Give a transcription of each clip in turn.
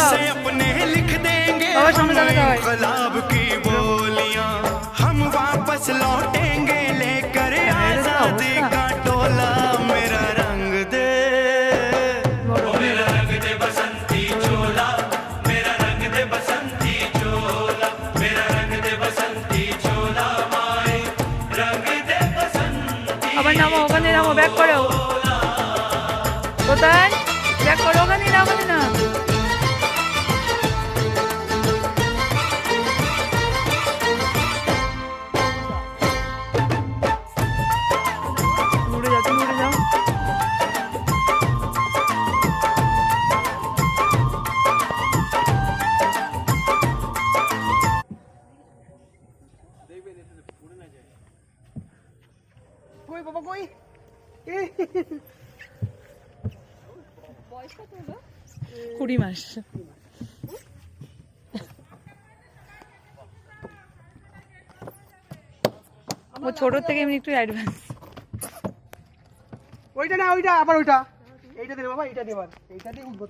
से अपने लिख देंगे हम इनकलाब की बोलियां, हम वापस लौटेंगे लेकर आजादी का टोला। मेरा रंग दे, मेरा रंग दे बसंती चोला, मेरा रंग दे बसंती चोला, मेरा रंग दे बसंती चोला, माए रंग दे बसंती। আবার নামো, ওখানে নামো, ব্যাক করো। কোথায় ব্যাক করো? ওখানে নামো না। উড়ে যাও, তুমি উড়ে যাও। কই বাবা কই? 20 মাস। ও ছোট থেকে এমনি একটু অ্যাডভান্স। ওইটা না, ওইটা আবার ওইটা, এইটা দে বাবা, এইটা দে এবার, এইটা দিয়ে উঠবো।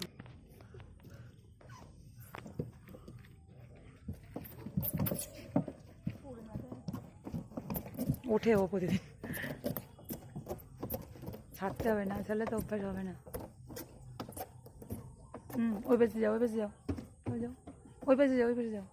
ওঠে ও প্রতিদিন, ছাড়তে হবে না, ছাড়লে তো অভ্যাস হবে না। ওই পাশে যাও, ওই পাশে যাও, ওই যাও, ওই পাশে যাও, ওই পাশে যাও।